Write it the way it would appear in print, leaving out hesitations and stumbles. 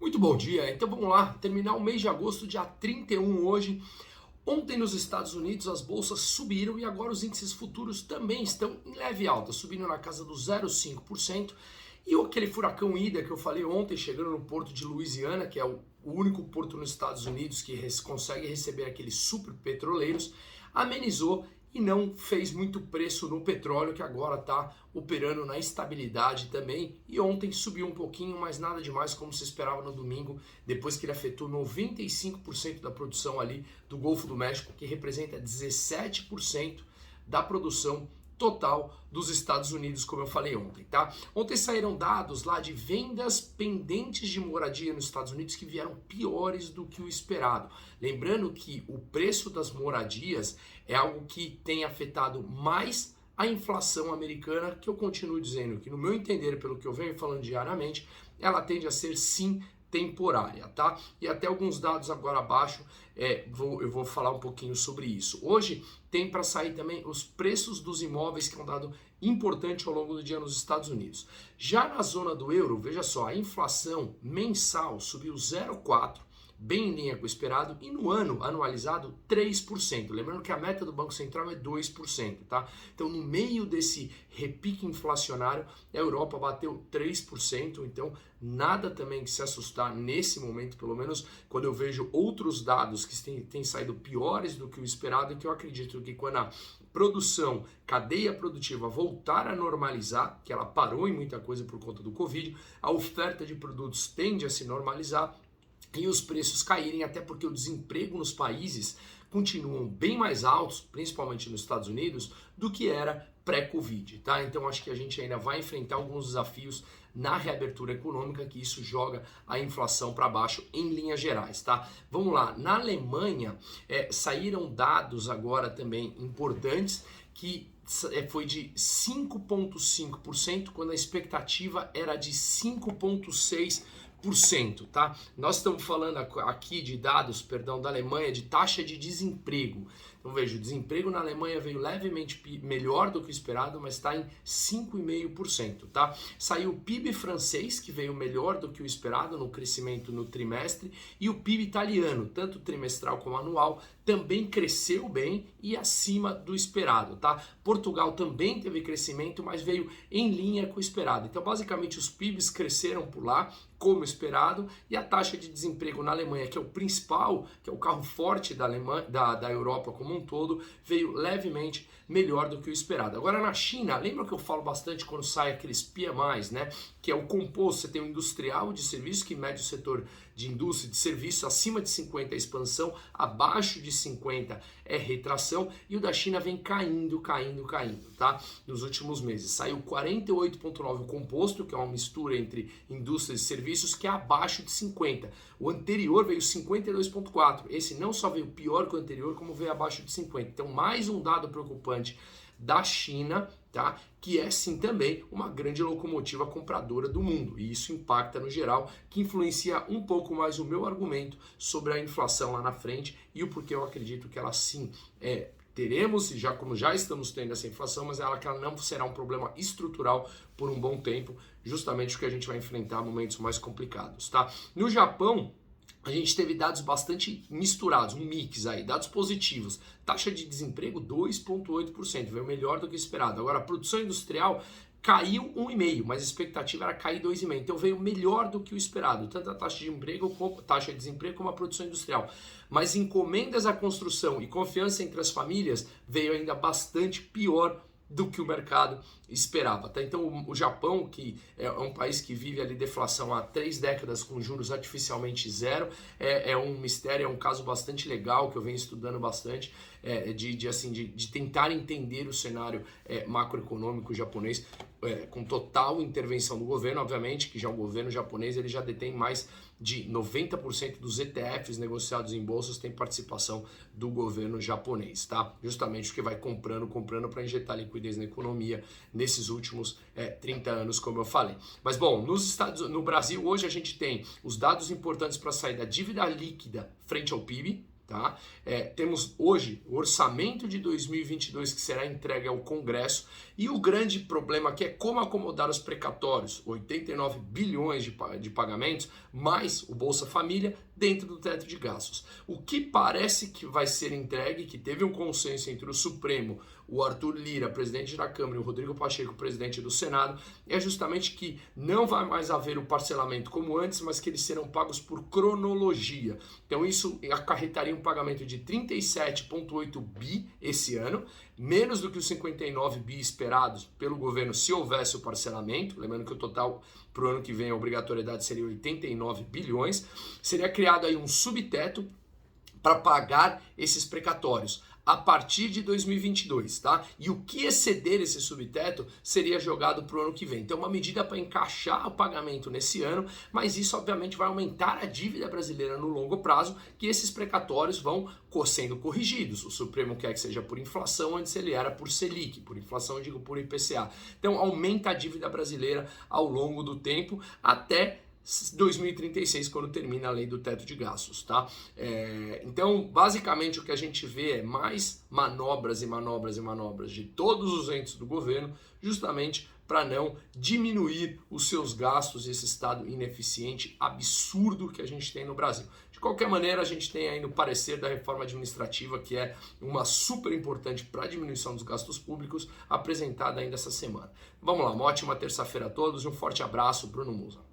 Muito bom dia. Então vamos lá, terminar o mês de agosto, dia 31 hoje. Ontem nos Estados Unidos as bolsas subiram e agora os índices futuros também estão em leve alta, subindo na casa do 0,5%. E aquele furacão Ida que eu falei ontem, chegando no porto de Louisiana, que é o único porto nos Estados Unidos que consegue receber aqueles super petroleiros, amenizou e não fez muito preço no petróleo, que agora está operando na estabilidade também. E ontem subiu um pouquinho, mas nada demais como se esperava no domingo, depois que ele afetou 95% da produção ali do Golfo do México, que representa 17% da produção total dos Estados Unidos, como eu falei ontem, tá? Ontem saíram dados lá de vendas pendentes de moradia nos Estados Unidos que vieram piores do que o esperado. Lembrando que o preço das moradias é algo que tem afetado mais a inflação americana, que eu continuo dizendo que, no meu entender, pelo que eu venho falando diariamente, ela tende a ser sim temporária, tá? E até alguns dados agora abaixo, eu vou falar um pouquinho sobre isso. Hoje tem para sair também os preços dos imóveis, que é um dado importante ao longo do dia nos Estados Unidos. Já na zona do euro, veja só, a inflação mensal subiu 0,4%, bem em linha com o esperado, e no ano anualizado 3%. Lembrando que a meta do Banco Central é 2%, tá? Então, no meio desse repique inflacionário, a Europa bateu 3%, então nada também que se assustar nesse momento, pelo menos quando eu vejo outros dados que têm saído piores do que o esperado, e que eu acredito que quando a produção, cadeia produtiva voltar a normalizar, que ela parou em muita coisa por conta do Covid, a oferta de produtos tende a se normalizar, e os preços caírem, até porque o desemprego nos países continuam bem mais altos, principalmente nos Estados Unidos, do que era pré-Covid, tá? Então acho que a gente ainda vai enfrentar alguns desafios na reabertura econômica, que isso joga a inflação para baixo em linhas gerais, tá? Vamos lá, na Alemanha saíram dados agora também importantes, que foi de 5,5%, quando a expectativa era de 5,6%. Tá? Nós estamos falando aqui de dados, da Alemanha, de taxa de desemprego. Então veja, o desemprego na Alemanha veio levemente melhor do que o esperado, mas está em 5,5%, tá? Saiu o PIB francês, que veio melhor do que o esperado no crescimento no trimestre, e o PIB italiano, tanto trimestral como anual, também cresceu bem e acima do esperado, tá? Portugal também teve crescimento, mas veio em linha com o esperado. Então, basicamente, os PIBs cresceram por lá, como esperado, e a taxa de desemprego na Alemanha, que é o principal, que é o carro forte da Europa como um todo, veio levemente melhor do que o esperado. Agora na China, lembra que eu falo bastante quando sai aqueles PMIs, né? Que é o composto, você tem o industrial de serviço, que mede o setor de indústria de serviço, acima de 50 é expansão, abaixo de 50 é retração, e o da China vem caindo, tá? Nos últimos meses. Saiu 48,9 o composto, que é uma mistura entre indústria e serviços, que é abaixo de 50. O anterior veio 52,4. Esse não só veio pior que o anterior, como veio abaixo de 50. Então, mais um dado preocupante da China, tá? Que é sim também uma grande locomotiva compradora do mundo, e isso impacta no geral, que influencia um pouco mais o meu argumento sobre a inflação lá na frente e o porquê eu acredito que ela sim teremos, e como já estamos tendo essa inflação, mas que ela não será um problema estrutural por um bom tempo, justamente porque a gente vai enfrentar momentos mais complicados, tá? No Japão, a gente teve dados bastante misturados, um mix aí, dados positivos. Taxa de desemprego 2,8%, veio melhor do que esperado. Agora, a produção industrial caiu 1,5%, mas a expectativa era cair 2,5%. Então veio melhor do que o esperado, tanto a taxa de desemprego como a produção industrial. Mas encomendas à construção e confiança entre as famílias veio ainda bastante pior do que o mercado esperava, tá? Então o Japão, que é um país que vive ali deflação há 3 décadas com juros artificialmente zero, é um mistério, é um caso bastante legal que eu venho estudando bastante, de tentar entender o cenário macroeconômico japonês, com total intervenção do governo, obviamente, que já o governo japonês ele já detém mais de 90% dos ETFs negociados em bolsas, tem participação do governo japonês, tá? Justamente porque vai comprando para injetar liquidez na economia nesses últimos 30 anos, como eu falei. Mas bom, no Brasil hoje a gente tem os dados importantes para sair da dívida líquida frente ao PIB, tá? Temos hoje o orçamento de 2022 que será entregue ao Congresso e o grande problema aqui é como acomodar os precatórios, 89 bilhões de pagamentos, mais o Bolsa Família dentro do teto de gastos. O que parece que vai ser entregue, que teve um consenso entre o Supremo, o Arthur Lira, presidente da Câmara, e o Rodrigo Pacheco, presidente do Senado, é justamente que não vai mais haver o parcelamento como antes, mas que eles serão pagos por cronologia. Então isso acarretaria um pagamento de 37,8 bi esse ano, menos do que os 59 bi esperados pelo governo se houvesse o parcelamento, lembrando que o total para o ano que vem a obrigatoriedade seria 89 bilhões, seria criado aí um subteto para pagar esses precatórios a partir de 2022, tá? E o que exceder esse subteto seria jogado para o ano que vem. Então, uma medida para encaixar o pagamento nesse ano, mas isso obviamente vai aumentar a dívida brasileira no longo prazo, que esses precatórios vão sendo corrigidos. O Supremo quer que seja por inflação, antes ele era por Selic, por inflação eu digo por IPCA. Então, aumenta a dívida brasileira ao longo do tempo até 2036, quando termina a lei do teto de gastos, tá? Então, basicamente, o que a gente vê é mais manobras e manobras e manobras de todos os entes do governo, justamente para não diminuir os seus gastos, esse estado ineficiente, absurdo que a gente tem no Brasil. De qualquer maneira, a gente tem aí no parecer da reforma administrativa, que é uma super importante para a diminuição dos gastos públicos, apresentada ainda essa semana. Vamos lá, uma ótima terça-feira a todos e um forte abraço, Bruno Musa.